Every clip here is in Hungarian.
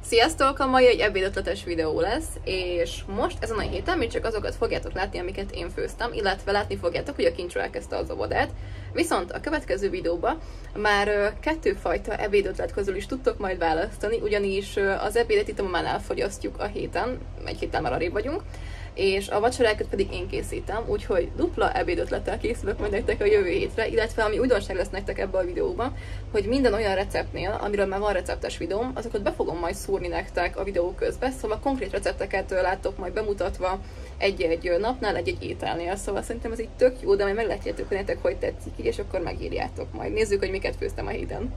Sziasztok! A mai egy ebédötletes videó lesz, és most ezen a héten még csak azokat fogjátok látni, amiket én főztem, illetve látni fogjátok, hogy a Kincsó elkezdte az óvodát. Viszont a következő videóban már kettőfajta ebédötlet közül is tudtok majd választani, ugyanis az ebédet itt a mamánál fogyasztjuk a héten, egy héttel már arrébb vagyunk, és a vacsorákat pedig én készítem, úgyhogy dupla ebédötlettel készülök majd nektek a jövő hétre, illetve ami újdonság lesz nektek ebben a videóban, hogy minden olyan receptnél, amiről már van receptes videóm, azokat be fogom majd szúrni nektek a videó közben, szóval konkrét recepteket láttok majd bemutatva egy-egy napnál, egy-egy ételnél, szóval szerintem ez így tök jó, de majd meglátjátok, hogy nektek hogy tetszik így, és akkor megírjátok majd. Nézzük, hogy miket főztem a héten.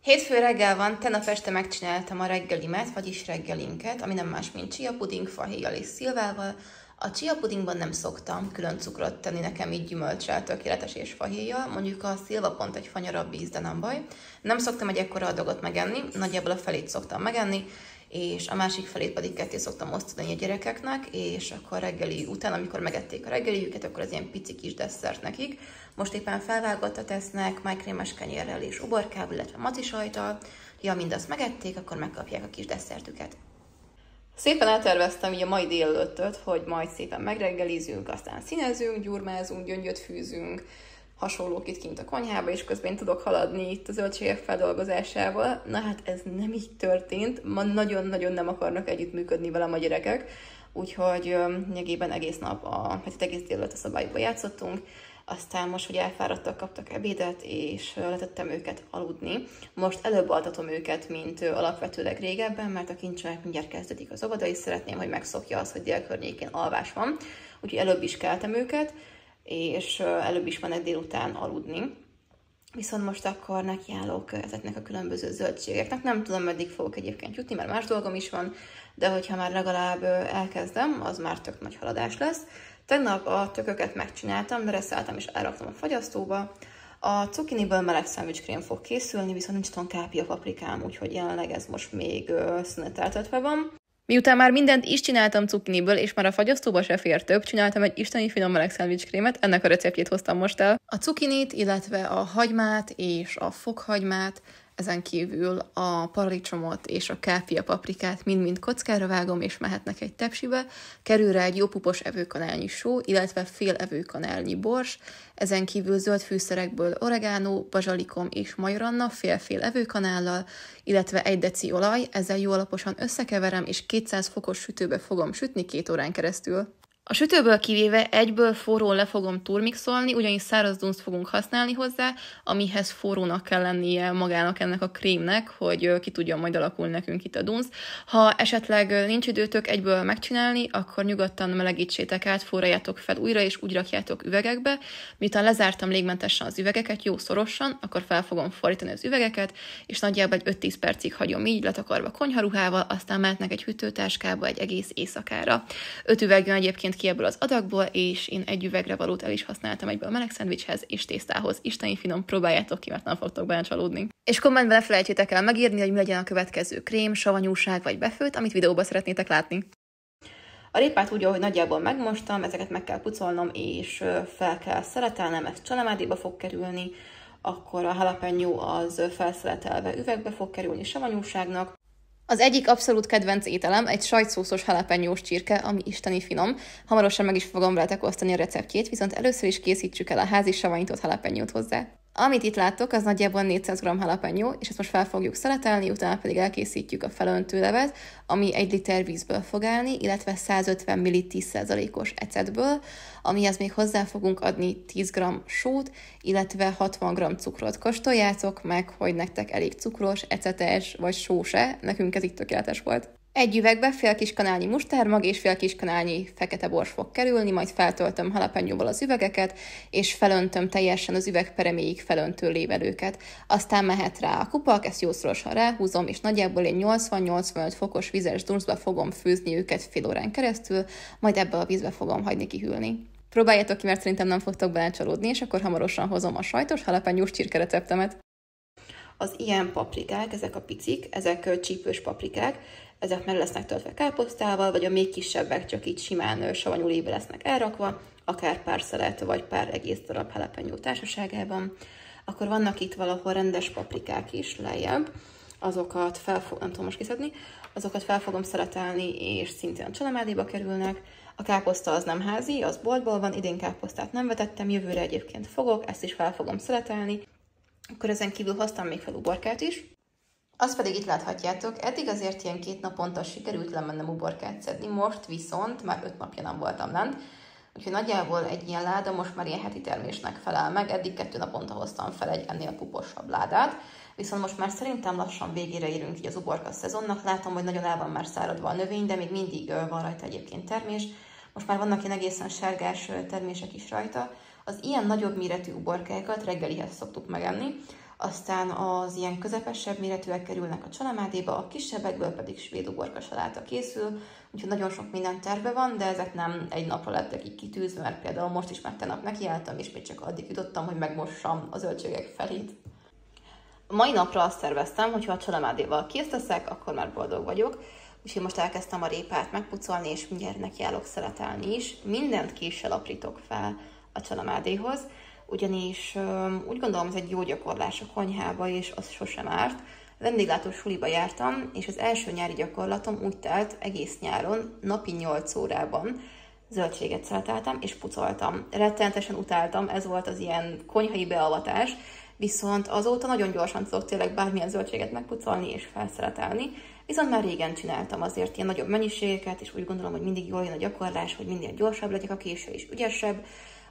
Hétfő reggel van, tegnap este megcsináltam a reggelimet, vagyis reggelinket, ami nem más, mint chia puding, fahéjjal és szilvával. A chia pudingban nem szoktam külön cukrot tenni, nekem így gyümölcsel tökéletes és fahéjjal, mondjuk a szilva pont egy fanyarabb íz, de nem baj. Nem szoktam egy ekkora adagot megenni, nagyjából a felét szoktam megenni, és a másik felét pedig ketté szoktam osztani a gyerekeknek, és akkor reggeli után, amikor megették a reggeliüket, akkor az ilyen pici kis desszert nekik. Most éppen felvágottat esznek, májkrémes kenyérrel és uborkával, illetve macisajttal. Ha mindazt megették, akkor megkapják a kis desszertüket. Szépen elterveztem így a mai délelőttöt, hogy majd szépen megreggelizünk, aztán színezünk, gyurmázunk, gyöngyöt fűzünk, hasonlók itt kint a konyhába, és közben tudok haladni itt a zöldségek feldolgozásával. Na hát ez nem így történt, ma nagyon-nagyon nem akarnak együttműködni velem a gyerekek, úgyhogy lényegében egész nap, egész délelőtt a szabályokba játszottunk, aztán most, hogy elfáradtak, kaptak ebédet, és letettem őket aludni. Most előbb altatom őket, mint alapvetőleg régebben, mert a Kincsónak mindjárt kezdődik az óvoda, és szeretném, hogy megszokja az, hogy dél környékén alvás van, úgyhogy előbb is keltem őket, és előbb is mennek délután aludni. Viszont most akkor nekiállok ezeknek a különböző zöldségeknek. Nem tudom, meddig fogok egyébként jutni, mert más dolgom is van, de hogyha már legalább elkezdem, az már tök nagy haladás lesz. Tegnap a tököket megcsináltam, bereszeltem és elraktam a fagyasztóba. A cukiniből meleg szendvicskrém fog készülni, viszont nincs tonkápia paprikám, úgyhogy jelenleg ez most még szüneteltetve van. Miután már mindent is csináltam cukiniből, és már a fagyasztóba se fér több, csináltam egy isteni finom meleg szendvicskrémet, ennek a receptjét hoztam most el. A cukinit, illetve a hagymát és a fokhagymát, ezen kívül a paradicsomot és a kápia paprikát mind-mind kockára vágom, és mehetnek egy tepsibe. Kerül rá egy jó pupos evőkanálnyi só, illetve fél evőkanálnyi bors, ezen kívül zöld fűszerekből oregano, bazsalikom és majoranna fél-fél evőkanállal, illetve 1 deci olaj, ezzel jó alaposan összekeverem, és 200 fokos sütőbe fogom sütni 2 órán keresztül. A sütőből kivéve egyből forrón le fogom turmixolni, ugyanis száraz dunst fogunk használni hozzá, amihez forrónak kell lennie magának ennek a krémnek, hogy ki tudjon majd alakulni nekünk itt a dunst. Ha esetleg nincs időtök egyből megcsinálni, akkor nyugodtan melegítsétek át, forraljátok fel újra, és úgy rakjátok üvegekbe. Miután lezártam légmentesen az üvegeket, jó szorosan, akkor fel fogom fordítani az üvegeket, és nagyjából egy 5-10 percig hagyom így, letakarva konyharuhával, aztán mehetnek egy hűtőtáskába egy egész éjszakára. 5 üveg jön egyébként ki ebből az adagból, és én egy üvegre valót el is használtam egyből a meleg szendvicshez és tésztához. Isteni finom, próbáljátok ki, mert nem fogtok benne csalódni. És kommentben ne felejtsétek el megírni, hogy mi legyen a következő krém, savanyúság vagy befőtt, amit videóban szeretnétek látni. A répát úgy, ahogy nagyjából megmostam, ezeket meg kell pucolnom, és fel kell szeletelnem, ez csalamádéba fog kerülni, akkor a jalapeno az felszeletelve üvegbe fog kerülni savanyúságnak. Az egyik abszolút kedvenc ételem egy sajtszószos jalapenyós csirke, ami isteni finom. Hamarosan meg is fogom veletek osztani a receptjét, viszont először is készítsük el a házi savanyított jalapenyót hozzá. Amit itt láttok, az nagyjából 400 g jalapenyó, és ezt most fel fogjuk szeletelni, utána pedig elkészítjük a felöntő levet, ami 1 liter vízből fog állni, illetve 150 ml 10%-os ecetből, amihez még hozzá fogunk adni 10 g sót, illetve 60 g cukrot. Kóstoljátok meg, hogy nektek elég cukros, ecetes vagy sóse, nekünk ez itt tökéletes volt. Egy üvegbe fél kis kanálnyi mustármag és fél kis kanálnyi fekete bors fog kerülni, majd feltöltöm jalapenyóval az üvegeket, és felöntöm teljesen az üveg pereméig felöntő lévelőket. Aztán mehet rá a kupak, ezt jószorosan ráhúzom, és nagyjából egy 80-85 fokos vizes dunszba fogom főzni őket fél órán keresztül, majd ebbe a vízbe fogom hagyni kihűlni. Próbáljátok ki, mert szerintem nem fogtok belecsalódni, és akkor hamarosan hozom a sajtos jalapenyós csirke receptemet. Az ilyen paprikák, ezek a picik, ezek csípős paprikák, ezek meg lesznek töltve káposztával, vagy a még kisebbek csak így simán savanyú lébe lesznek elrakva, akár pár szelet, vagy pár egész darab jalapenyó társaságában. Akkor vannak itt valahol rendes paprikák is lejjebb. azokat nem tudom most kiszedni, azokat fel fogom szeletelni, és szintén a csalamádéba kerülnek. A káposzta az nem házi, az boltból van, idén káposztát nem vetettem, jövőre egyébként fogok, ezt is fel fogom szeletelni. Akkor ezen kívül hoztam még fel uborkát is. Azt pedig itt láthatjátok, eddig azért ilyen 2 naponta sikerült lemennem uborkát szedni, most viszont már 5 napja nem voltam lent. Úgyhogy nagyjából egy ilyen láda most már ilyen heti termésnek felel meg, eddig 2 naponta hoztam fel egy ennél puposabb ládát. Viszont most már szerintem lassan végére érünk így az uborka szezonnak, látom, hogy nagyon el van már száradva a növény, de még mindig van rajta egyébként termés. Most már vannak ilyen egészen sárgás termések is rajta. Az ilyen nagyobb méretű uborkákat reggelihez szoktuk megenni, aztán az ilyen közepesebb méretűek kerülnek a csalamádéba, a kisebbekből pedig svéd uborka saláta készül, úgyhogy nagyon sok minden terve van, de ezek nem egy napra lettek így kitűzve, mert például most is már tegnap nekiálltam, és még csak addig jutottam, hogy megmossam a zöldségek felét. A mai napra azt terveztem, hogy ha a csalamádéval kész teszek, akkor már boldog vagyok. Úgyhogy most elkezdtem a répát megpucolni, és mindjárt nekiállok szeletelni is. Mindent késsel aprítok fel a csalamádéhoz, ugyanis úgy gondolom, ez egy jó gyakorlás a konyhába, és az sosem árt. Vendéglátó suliba jártam, és az első nyári gyakorlatom úgy telt egész nyáron, napi 8 órában zöldséget szeleteltem, és pucoltam. Rettenetesen utáltam, ez volt az ilyen konyhai beavatás, viszont azóta nagyon gyorsan tudok tényleg bármilyen zöldséget megpucolni és felszeletelni, viszont már régen csináltam azért ilyen nagyobb mennyiségeket, és úgy gondolom, hogy mindig jól jön a gyakorlás, hogy minél gyorsabb legyek, a késő is ügyesebb,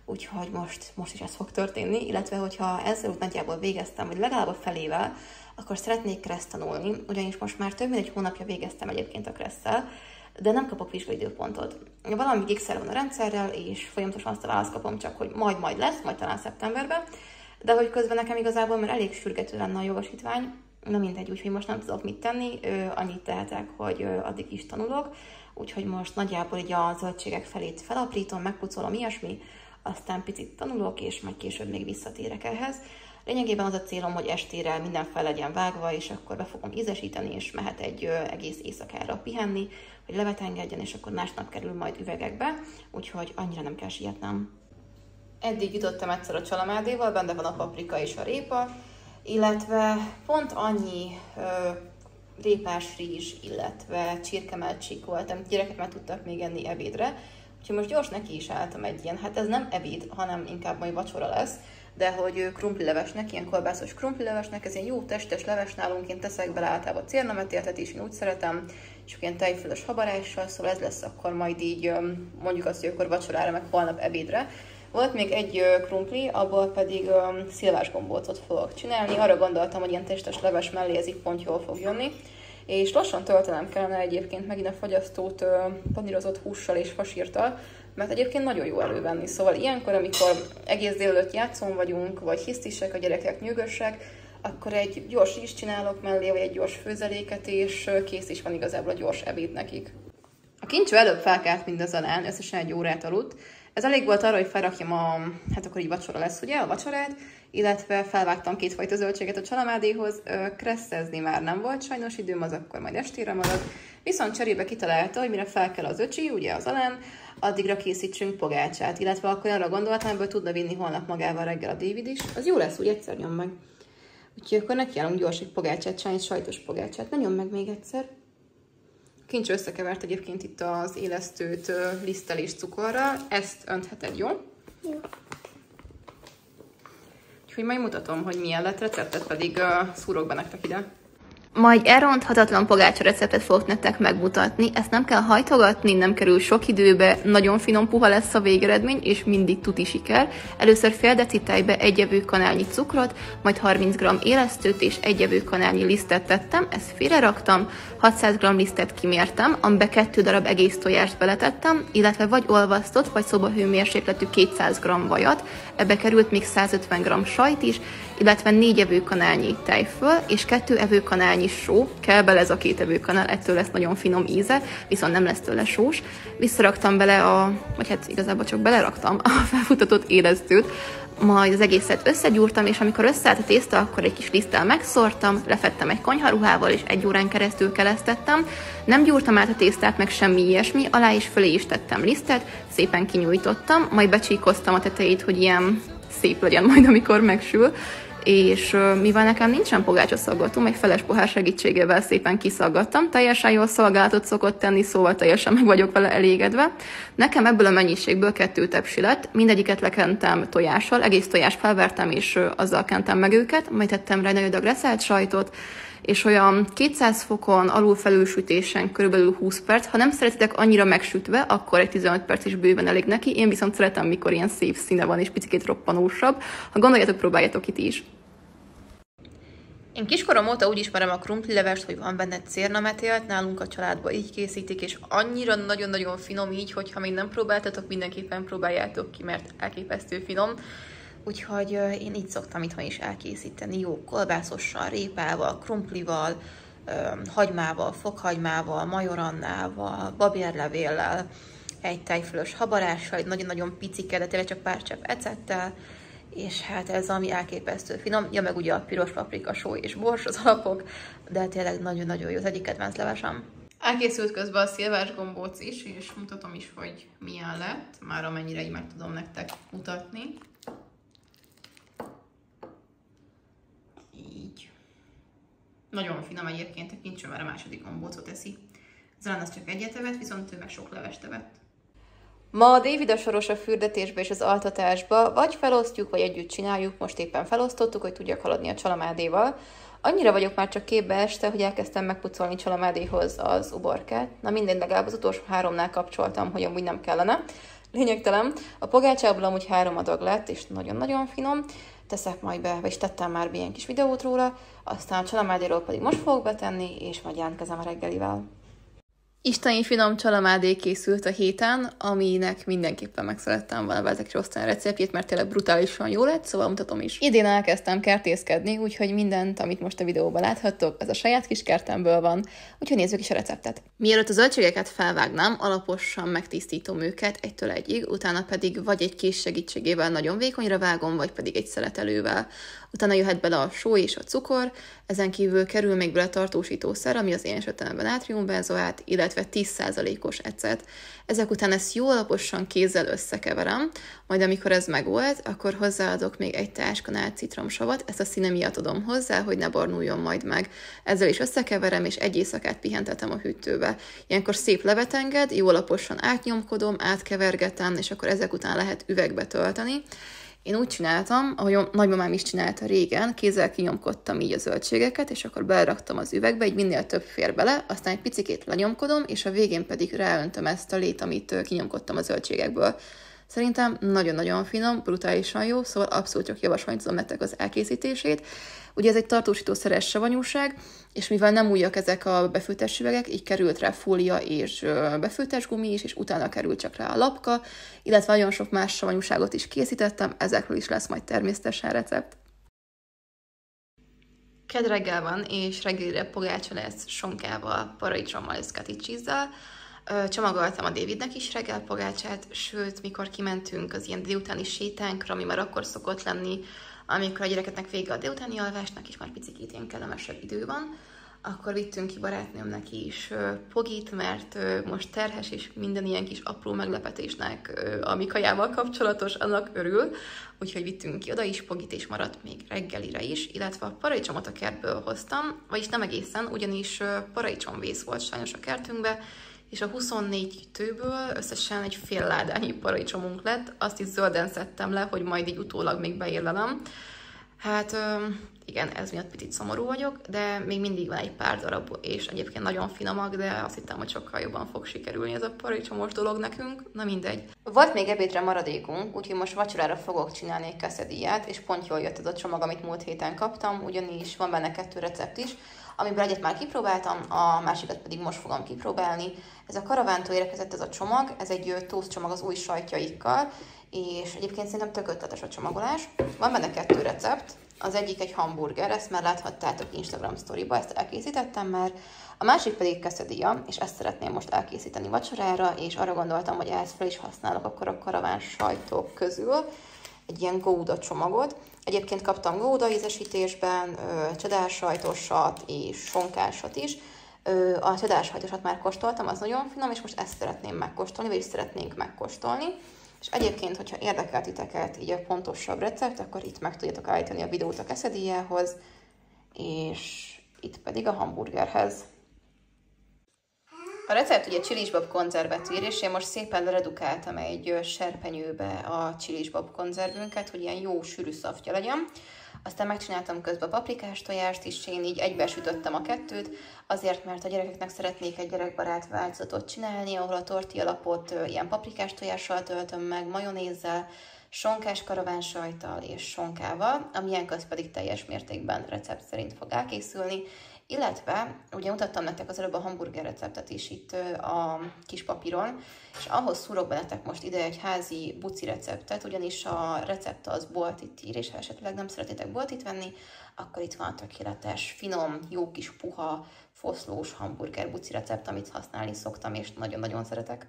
úgyhogy most is ez fog történni, illetve hogyha ezzel úgy nagyjából végeztem, vagy legalább a felével, akkor szeretnék kereszt tanulni, ugyanis most már több mint 1 hónapja végeztem egyébként a kresszel, de nem kapok vizsgaidőpontot. Valami gigszer van a rendszerrel, és folyamatosan azt a választ kapom csak, hogy majd lesz, majd talán szeptemberben, de hogy közben nekem igazából már elég sürgető lenne a jogosítvány, na mindegy, úgyhogy most nem tudok mit tenni, annyit tehetek, hogy addig is tanulok, úgyhogy most nagyjából így a zöldségek felét felaprítom, megpucolom ilyesmi, aztán picit tanulok, és majd később még visszatérek ehhez. Lényegében az a célom, hogy estére minden fel legyen vágva, és akkor be fogom ízesíteni, és mehet egy egész éjszakára pihenni, hogy levet engedjen, és akkor másnap kerül majd üvegekbe, úgyhogy annyira nem kell sietnem. Eddig jutottam egyszer a csalamádéval, benne van a paprika és a répa, illetve pont annyi répás rizs, illetve csirkemelcsik volt, amit gyerekek már tudtak még enni ebédre. Úgyhogy most gyors neki is álltam egy ilyen, hát ez nem ebéd, hanem inkább majd vacsora lesz, de hogy krumplilevesnek, ilyen kolbászos krumplilevesnek, ez ilyen jó testes leves, nálunk én teszek bele általában cérnametértet is, én úgy szeretem, és ilyen tejfölös habarással, szóval ez lesz akkor majd így, mondjuk azt, hogy akkor vacsorára, meg holnap ebédre. Volt még egy krumpli, abból pedig szilvás gombócot fogok csinálni. Arra gondoltam, hogy ilyen testes leves mellé ez így pont jól fog jönni. És lassan töltenem kellene egyébként megint a fagyasztót panírozott hússal és fasírtal, mert egyébként nagyon jó elővenni. Szóval ilyenkor, amikor egész délelőtt játszón vagyunk, vagy hisztisek, a gyerekek nyűgösek, akkor egy gyors is csinálok mellé, vagy egy gyors főzeléket, és kész is van igazából a gyors ebéd nekik. A kincső előbb felkelt mindazonán, összesen 1 órát aludt. Ez elég volt arra, hogy felrakjam hát akkor így vacsora lesz, ugye, a vacsorát, illetve felvágtam 2 fajta zöldséget a csalamádéhoz. Kresszezni már nem volt sajnos időm, az akkor majd estére marad. Viszont cserébe kitalálta, hogy mire fel kell az öcsi, ugye az Alem, addigra készítsünk pogácsát, illetve akkor arra gondoltam, ebből tudna vinni holnap magával reggel a David is. Az jó lesz, úgy egyszer nyom meg. Úgyhogy akkor nekiállunk gyors egy pogácsát, sajtos pogácsát. Ne nyom meg még egyszer. Kincs összekevert egyébként itt az élesztőt liszttel és cukorral. Ezt öntheted, jó? Jó. Úgyhogy majd mutatom, hogy milyen lett, receptet pedig szúrok be nektek ide. Majd elronthatatlan pogácsa receptet fogok nektek megmutatni. Ezt nem kell hajtogatni, nem kerül sok időbe, nagyon finom puha lesz a végeredmény, és mindig tuti siker. Először fél deci tejbe 1 evőkanálnyi cukrot, majd 30 g élesztőt és 1 evőkanálnyi lisztet tettem, ezt félreraktam, 600 g lisztet kimértem, amiben 2 darab egész tojást beletettem, illetve vagy olvasztott, vagy szobahőmérsékletű 200 g vajat, ebbe került még 150 g sajt is, illetve 4 evőkanálnyi tejföl és 2 evőkanálnyi só, kell bele ez a 2 evőkanál, ettől lesz nagyon finom íze, viszont nem lesz tőle sós. Visszaraktam bele vagy hát igazából csak beleraktam a felfutatott élesztőt, majd az egészet összegyúrtam, és amikor összeállt a tészta, akkor egy kis liszttel megszórtam, lefettem egy konyharuhával, és 1 órán keresztül kelesztettem. Nem gyúrtam át a tésztát, meg semmi ilyesmi, alá és fölé is tettem lisztet, szépen kinyújtottam, majd becsíkoztam a tetejét, hogy ilyen szép legyen majd, amikor megsül, és mivel nekem nincsen pogácsaszaggatóm, egy feles pohár segítségével szépen kiszaggattam, teljesen jól szolgálatot szokott tenni, szóval teljesen meg vagyok vele elégedve. Nekem ebből a mennyiségből 2 tepsi lett, mindegyiket lekentem tojással, egész tojást felvertem, és azzal kentem meg őket, majd tettem rá egy nagy adag reszelt sajtot, és olyan 200 fokon alul-felülsütésen körülbelül 20 perc. Ha nem szeretitek annyira megsütve, akkor egy 15 perc is bőven elég neki. Én viszont szeretem, mikor ilyen szép színe van és picit roppanósabb. Ha gondoljátok, próbáljátok itt is. Én kiskorom óta úgy ismerem a krumplilevest, hogy van benne cérnametélt, nálunk a családban így készítik, és annyira nagyon-nagyon finom így, hogy ha még nem próbáltatok, mindenképpen próbáljátok ki, mert elképesztő finom. Úgyhogy én így szoktam itthon is elkészíteni, jó kolbászossal, répával, krumplival, hagymával, fokhagymával, majorannával, babérlevéllel, egy tejfölös habarással, egy nagyon-nagyon picike, de tényleg csak pár csepp ecettel, és hát ez ami elképesztő finom. Ja, meg ugye a piros paprika, só és bors az alapok, de tényleg nagyon-nagyon jó, az egyik kedvenc levesem. Elkészült közben a szilvás gombóc is, és mutatom is, hogy milyen lett, már amennyire így meg tudom nektek mutatni. Így. Nagyon finom egyébként, a kincsöm már a második gombócot eszi. Zalán az csak egyet evett, viszont ő meg sok levest evett. Ma a David a soros a fürdetésbe és az altatásba, vagy felosztjuk, vagy együtt csináljuk, most éppen felosztottuk, hogy tudjak haladni a csalamádéval. Annyira vagyok már csak képbe este, hogy elkezdtem megpucolni csalamádéhoz az uborkát. Na mindegy, legalább az utolsó 3-nál kapcsoltam, hogy amúgy nem kellene. Lényegtelen. A pogácsából amúgy 3 adag lett, és nagyon-nagyon finom. Teszek majd be, vagyis tettem már ilyen kis videót róla, aztán a csalamádéról pedig most fogok betenni, és majd jelentkezem a reggelivel. Isteni finom csalamádé készült a héten, aminek mindenképpen megszerettem volna ezekre osztani a receptjét, mert tényleg brutálisan jó lett, szóval mutatom is. Idén elkezdtem kertészkedni, úgyhogy mindent, amit most a videóban láthattok, az a saját kis kertemből van, úgyhogy nézzük is a receptet. Mielőtt a zöldségeket felvágnám, alaposan megtisztítom őket 1-től 1-ig, utána pedig vagy egy kés segítségével nagyon vékonyra vágom, vagy pedig egy szeletelővel. Utána jöhet bele a só és a cukor, ezen kívül kerül még bele tartósítószer, ami az én esetemben nátriumbenzoát, illetve 10%-os ecet. Ezek után ezt jó alaposan kézzel összekeverem, majd amikor ez megold, akkor hozzáadok még egy teáskanál citromsavat, ezt a színe miatt adom hozzá, hogy ne barnuljon majd meg. Ezzel is összekeverem, és egy éjszakát pihentetem a hűtőbe. Ilyenkor szép levet enged, jó alaposan átnyomkodom, átkevergetem, és akkor ezek után lehet üvegbe tölteni. Én úgy csináltam, ahogy nagymamám is csinálta régen, kézzel kinyomkodtam így a zöldségeket, és akkor beleraktam az üvegbe, így minél több fér bele, aztán egy picikét lenyomkodom, és a végén pedig ráöntöm ezt a lét, amit kinyomkodtam a zöldségekből. Szerintem nagyon-nagyon finom, brutálisan jó, szóval abszolút csak javasolni tudom nektek az elkészítését. Ugye ez egy tartósítószeres savanyúság, és mivel nem újak ezek a befőttes üvegek, így került rá fólia és befőttes gumi is, és utána került csak rá a lapka, illetve nagyon sok más savanyúságot is készítettem, ezekről is lesz majd természetesen recept. Kedd reggel van, és reggelire pogácsa lesz sonkával, paradicsommal és cottage cheese-zel. Csomagoltam a Davidnek is reggelpogácsát, sőt, mikor kimentünk az ilyen délutáni sétánkra, ami már akkor szokott lenni, amikor a gyerekeknek vége a délutáni alvásnak, és már picit ilyen kellemesebb idő van, akkor vittünk ki barátnőmnek is pogit, mert most terhes, és minden ilyen kis apró meglepetésnek, ami kajával kapcsolatos, annak örül. Úgyhogy vittünk ki oda is pogit, és maradt még reggelire is, illetve a paradicsomot a kertből hoztam, vagyis nem egészen, ugyanis paradicsomvész volt sajnos a kertünkbe, és a 24 tőből összesen egy fél ládányi paradicsomunk lett. Azt is zölden szedtem le, hogy majd így utólag még beérlelem. Hát igen, ez miatt picit szomorú vagyok, de még mindig van egy pár darab, és egyébként nagyon finomak, de azt hittem, hogy sokkal jobban fog sikerülni ez a paradicsomos dolog nekünk. Na mindegy. Volt még ebédre maradékunk, úgyhogy most vacsorára fogok csinálni egy quesadillát, és pont jól jött ez a csomag, amit múlt héten kaptam, ugyanis van benne 2 recept is, amiből egyet már kipróbáltam, a másikat pedig most fogom kipróbálni. Ez a Karavántól érkezett ez a csomag, ez egy toast csomag az új sajtjaikkal, és egyébként szerintem tök ötletes a csomagolás. Van benne 2 recept, az egyik egy hamburger, ezt már láthattátok Instagram sztoriba, ezt elkészítettem már. A másik pedig quesadilla, és ezt szeretném most elkészíteni vacsorára, és arra gondoltam, hogy ehhez fel is használok akkor a karaván sajtok közül egy ilyen gouda csomagot. Egyébként kaptam gouda ízesítésben, cheddar sajtosat és sonkásat is. A cheddar sajtosat már kóstoltam, az nagyon finom, és most ezt szeretném megkóstolni, vagyis szeretnénk megkóstolni. És egyébként, hogyha érdekel titeket így a pontosabb recept, akkor itt meg tudjátok állítani a videót a quesadillához, és itt pedig a hamburgerhez. A recept ugye chilisbab konzervet ír, és én most szépen redukáltam egy serpenyőbe a chilisbab konzervünket, hogy ilyen jó sűrű szaftja legyen. Aztán megcsináltam közben a paprikás tojást is, én így egybesütöttem a kettőt, azért, mert a gyerekeknek szeretnék egy gyerekbarát változatot csinálni, ahol a tortillalapot ilyen paprikás tojással töltöm meg, majonézzel, sonkás karavánsajttal és sonkával, a miénk pedig teljes mértékben recept szerint fog elkészülni, illetve ugye mutattam nektek az előbb a hamburger receptet is itt a kis papíron, és ahhoz szúrok be nektek most ide egy házi buci receptet, ugyanis a recept az boltit ír, és ha esetleg nem szeretnétek boltit venni, akkor itt van a tökéletes, finom, jó kis puha, foszlós hamburger buci recept, amit használni szoktam, és nagyon-nagyon szeretek.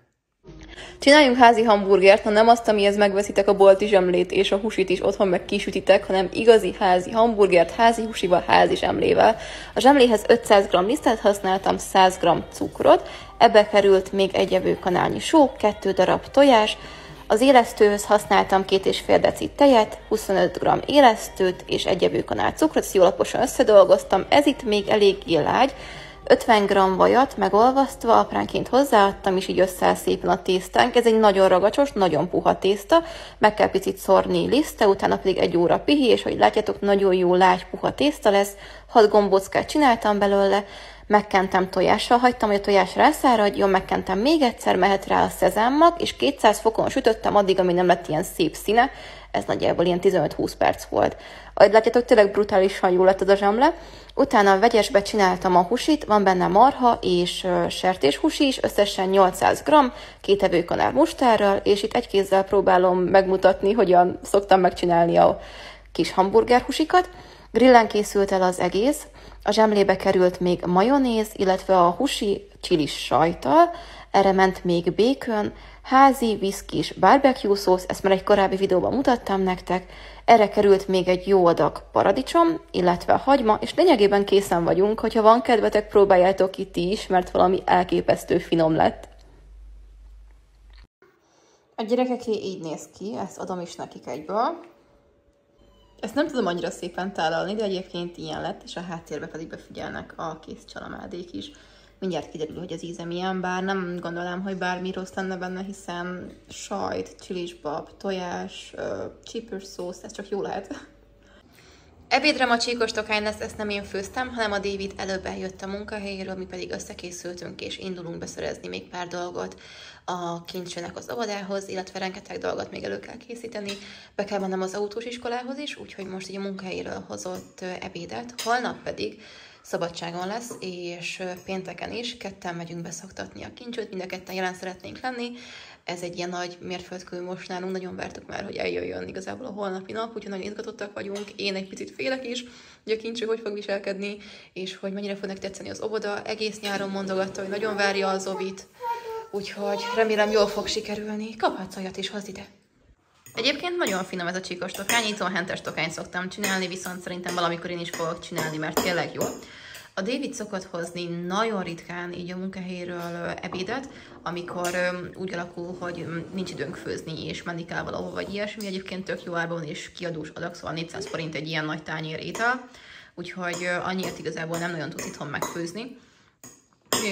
Csináljunk házi hamburgert, nem azt, amihez megveszitek a bolti zsemlét és a húsit is otthon meg kisütitek, hanem igazi házi hamburgert, házi húsival, házi zsemlével. A zsemléhez 500 g lisztet használtam, 100 g cukrot, ebbe került még egy evőkanálnyi só, 2 darab tojás, az élesztőhöz használtam 2,5 deci tejet, 25 g élesztőt és egy evőkanál cukrot, ezt jól alaposan összedolgoztam, ez itt még eléggé lágy, 50 g vajat megolvasztva apránként hozzáadtam, és így összeáll szépen a tésztánk. Ez egy nagyon ragacsos, nagyon puha tészta, meg kell picit szórni liszte, utána pedig 1 óra pihi, és ahogy látjátok, nagyon jó lágy puha tészta lesz. 6 gombóckát csináltam belőle, megkentem tojással, hagytam, hogy a tojás rászáradjon, megkentem még egyszer, mehet rá a szezámmag, és 200 fokon sütöttem addig, amíg nem lett ilyen szép színe. Ez nagyjából ilyen 15-20 perc volt. Ahogy látjátok, tényleg brutálisan jó lett ez a zsemle. Utána a vegyesbe csináltam a húsit, van benne marha és sertéshúsi is, összesen 800 g, 2 evőkanál mustárral, és itt egy kézzel próbálom megmutatni, hogyan szoktam megcsinálni a kis hamburgerhúsikat. Grillen készült el az egész, a zsemlébe került még majonéz, illetve a húsi csilis sajttal, erre ment még bacon, házi, viszkis barbecue szósz, ezt már egy korábbi videóban mutattam nektek, erre került még egy jó adag paradicsom, illetve hagyma, és lényegében készen vagyunk, hogyha van kedvetek, próbáljátok ki ti is, mert valami elképesztő finom lett. A gyerekeké így néz ki, ezt adom is nekik egyből. Ezt nem tudom annyira szépen tálalni, de egyébként ilyen lett, és a háttérbe pedig befigyelnek a kész csalamádék is. Mindjárt kiderül, hogy az íze milyen, bár nem gondolom, hogy bármi rossz lenne benne, hiszen sajt, chilisbab, tojás, csípős szósz, ez csak jó lehet. Ebédre ma csíkos tokány lesz, ezt nem én főztem, hanem a David előbb eljött a munkahelyéről, mi pedig összekészültünk és indulunk beszerezni még pár dolgot a kincsőnek az óvodához, illetve rengeteg dolgot még elő kell készíteni. Be kell mennem az autós iskolához is, úgyhogy most így a munkahelyéről hozott ebédet, holnap pedig szabadságon lesz, és pénteken is ketten megyünk beszoktatni a kincsőt, mind a ketten jelen szeretnénk lenni. Ez egy ilyen nagy mérföldkő most nálunk, nagyon vártuk már, hogy eljöjjön igazából a holnapi nap, úgyhogy nagyon izgatottak vagyunk, én egy picit félek is, hogy a kincső hogy fog viselkedni, és hogy mennyire fog neki tetszeni az óvoda. Egész nyáron mondogatta, hogy nagyon várja az ovit, úgyhogy remélem jól fog sikerülni. Kaphatsz olyat is, hozd ide! Egyébként nagyon finom ez a csíkos tokány, itthon hentes tokányt szoktam csinálni, viszont szerintem valamikor én is fogok csinálni, mert tényleg jó. A David szokott hozni nagyon ritkán így a munkahelyről ebédet, amikor úgy alakul, hogy nincs időnk főzni és menni kell valahol vagy ilyesmi. Egyébként tök jó árban és kiadós adag, szóval 400 forint egy ilyen nagy tányér étel, úgyhogy annyiért igazából nem nagyon tud itthon megfőzni.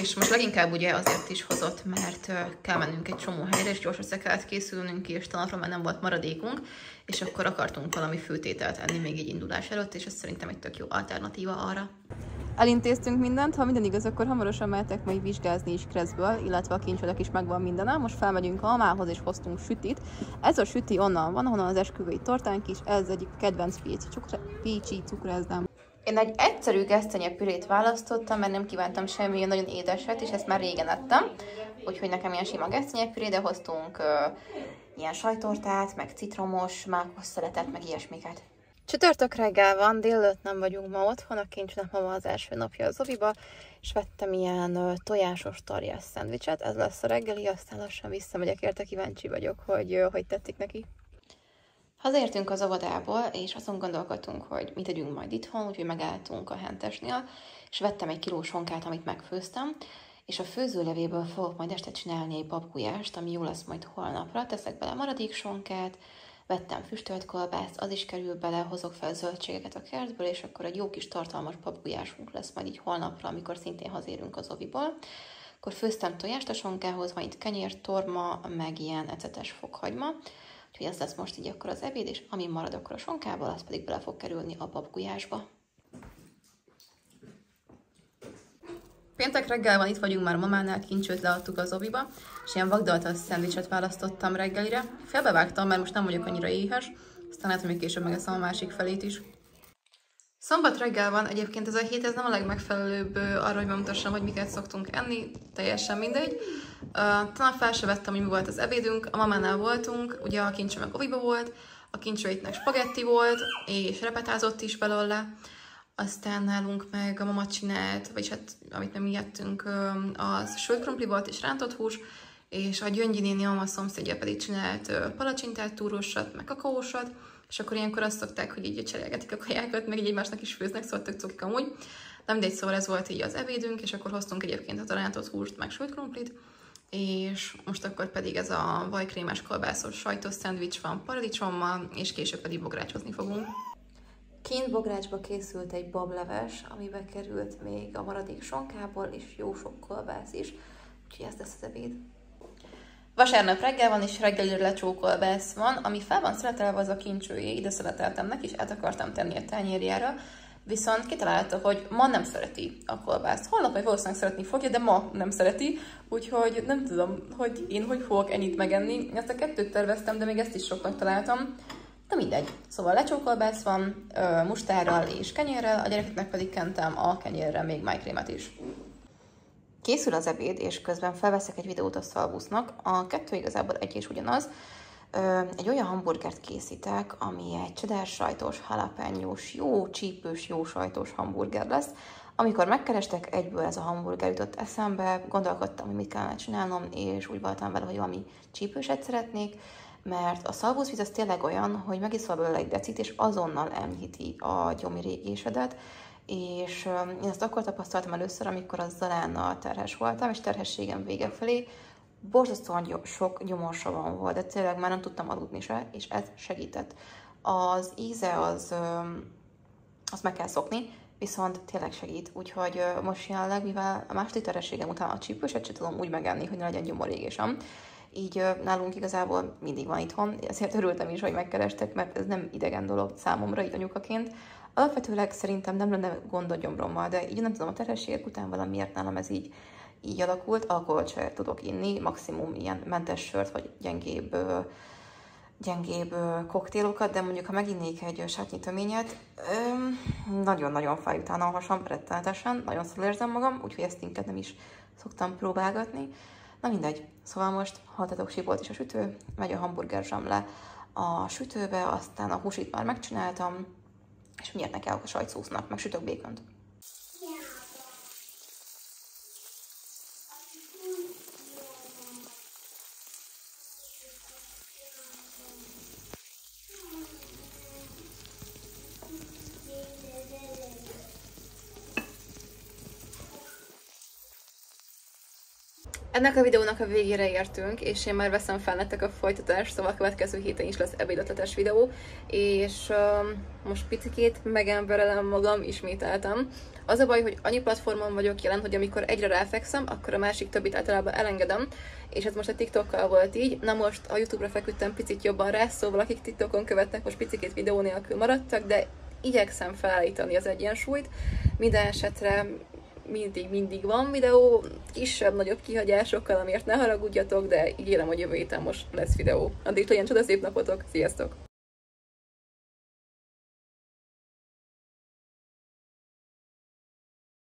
És most leginkább ugye azért is hozott, mert kell mennünk egy csomó helyre, és gyorsan össze kellett készülnünk, és tanapra már nem volt maradékunk, és akkor akartunk valami főtételt enni még egy indulás előtt, és ez szerintem egy tök jó alternatíva arra. Elintéztünk mindent, ha minden igaz, akkor hamarosan mehetek majd vizsgázni is Kreszből, illetve a kincsőnek is megvan mindene. Most felmegyünk Almához és hoztunk sütit. Ez a süti onnan van, ahonnan az esküvői tortánk is, ez egyik kedvenc pécsi cukrászdám. Én egy egyszerű gesztenyepürét választottam, mert nem kívántam semmilyen nagyon édeset, és ezt már régen ettem. Úgyhogy nekem ilyen sima gesztenyepüré, de hoztunk ilyen sajtortát, meg citromos, mákos szeletet, meg ilyesmiket. Csütörtök reggel van, délelőtt nem vagyunk ma otthon, a kincsnek ma van az első napja az oviba, és vettem ilyen tojásos tarjás szendvicset, ez lesz a reggeli, aztán lassan visszamegyek érte, kíváncsi vagyok, hogy tetszik neki. Hazaértünk az óvodából, és azon gondolkodtunk, hogy mit tegyünk majd itthon, úgyhogy megálltunk a hentesnél, és vettem 1 kiló sonkát, amit megfőztem, és a főzőlevéből fogok majd este csinálni egy babgulyást, ami jó lesz majd holnapra. Teszek bele maradék sonkát, vettem füstölt kolbászt, az is kerül bele, hozok fel zöldségeket a kertből, és akkor egy jó kis tartalmas babgulyásunk lesz majd így holnapra, amikor szintén hazérünk az oviból. Akkor főztem tojást a sonkához, van itt kenyér, torma, meg ilyen ecetes fokhagyma. Úgyhogy ez lesz most így akkor az ebéd, és ami marad akkor a sonkából, az pedig bele fog kerülni a babgulyásba. Péntek reggel van, itt vagyunk már a mamánál, kincsőt leadtuk az oviba, és ilyen vagdaltas szendvicset választottam reggelire. Félbevágtam, mert most nem vagyok annyira éhes, aztán lehet, hogy még később megeszem a másik felét is. Szombat reggel van, egyébként ez a hét, ez nem a legmegfelelőbb arra, hogy bemutassam, hogy miket szoktunk enni, teljesen mindegy. Talán fel se vettem, hogy mi volt az ebédünk, a mamánál voltunk, ugye a kincső meg oviba volt, a kincsőitnek spagetti volt, és repetázott is belőle. Aztán nálunk meg a mama csinált, vagyis hát amit nem ijedtünk, az sült krumpli volt és rántott hús, és a Gyöngyi néni, a mama szomszédja pedig csinált palacsintát, túrósat, meg kakaósat, és akkor ilyenkor azt szokták, hogy így cserélgetik a kajákat, meg így egymásnak is főznek, szóval tök cukik amúgy. Nem mindegy, szóval ez volt így az ebédünk, és akkor hoztunk egyébként a rántott húst, meg sült krumplit, és most akkor pedig ez a vajkrémás kolbászos sajtos szendvics van paradicsommal, és később pedig bográcsozni fogunk. Kint bográcsba készült egy bableves, amibe került még a maradék sonkából, és jó sok kolbász is, úgyhogy ez lesz az ebéd. Vasárnap reggel van, és reggelire lecsókolbász van, ami fel van szeletelve, az a kincsőjé, ide szeleteltem neki, és át akartam tenni a tányérjára, viszont kitalálta, hogy ma nem szereti a kolbászt. Holnap majd valószínűleg szeretni fogja, de ma nem szereti, úgyhogy nem tudom, hogy én hogy fogok ennyit megenni. Ezt a kettőt terveztem, de még ezt is soknak találtam. Na mindegy. Szóval lecsókolbász van, mustárral és kenyérrel, a gyerekeknek pedig kentem a kenyérrel még májkrémet is. Készül az ebéd, és közben felveszek egy videót a szalvusznak. A kettő igazából egy és ugyanaz. Egy olyan hamburgert készítek, ami egy cheddar sajtos, jalapeno-s, jó csípős, jó sajtos hamburger lesz. Amikor megkerestek, egyből ez a hamburger jutott eszembe, gondolkodtam, hogy mit kellene csinálnom, és úgy voltam vele, hogy valami csípőset szeretnék, mert a szalvuszvíz az tényleg olyan, hogy megiszol belőle egy decit, és azonnal enyhíti a gyomi régésedet, és én ezt akkor tapasztaltam először, amikor a Zalánnal terhes voltam, és terhességem vége felé borzasztóan sok gyomorsavam volt, de tényleg már nem tudtam aludni se, és ez segített. Az íze az meg kell szokni, viszont tényleg segít, úgyhogy most jelenleg, mivel a második terhességem után a csípőset sem tudom úgy megenni, hogy ne legyen gyomorégésem, így nálunk igazából mindig van itthon, ezért örültem is, hogy megkerestek, mert ez nem idegen dolog számomra, így anyukaként. Alapvetőleg szerintem nem lenne gond a gyomrommal, de így nem tudom, a terhességek után valamiért nálam ez így alakult, alkoholt sem tudok inni, maximum ilyen mentes sört, vagy gyengébb koktélokat, de mondjuk ha meginnék egy sátnyi töményet, nagyon-nagyon fáj utána a hasam, rettenetesen, nagyon szól érzem magam, úgyhogy ezt inkább nem is szoktam próbálgatni. Na mindegy, szóval most haltatok, sipolt is a sütő, megy a hamburger zsamle a sütőbe, aztán a húsit már megcsináltam, és mindjárt nekiállok a sajtszósznak, meg sütök békönt. Ennek a videónak a végére értünk, és én már veszem fel nektek a folytatást, szóval a következő héten is lesz ebédötletes videó, és most picikét megemberelem magam, ismételtem. Az a baj, hogy annyi platformon vagyok jelen, hogy amikor egyre ráfekszem, akkor a másik többit általában elengedem, és ez most a TikTokkal volt így. Na most a YouTube-ra feküdtem picit jobban rá, szóval akik TikTokon követnek, most picikét videó nélkül maradtak, de igyekszem felállítani az egyensúlyt. Minden esetre mindig van videó, kisebb-nagyobb kihagyásokkal, amiért ne haragudjatok, de ígérem, hogy jövő héten most lesz videó. Addig legyen csodaszép napotok, sziasztok!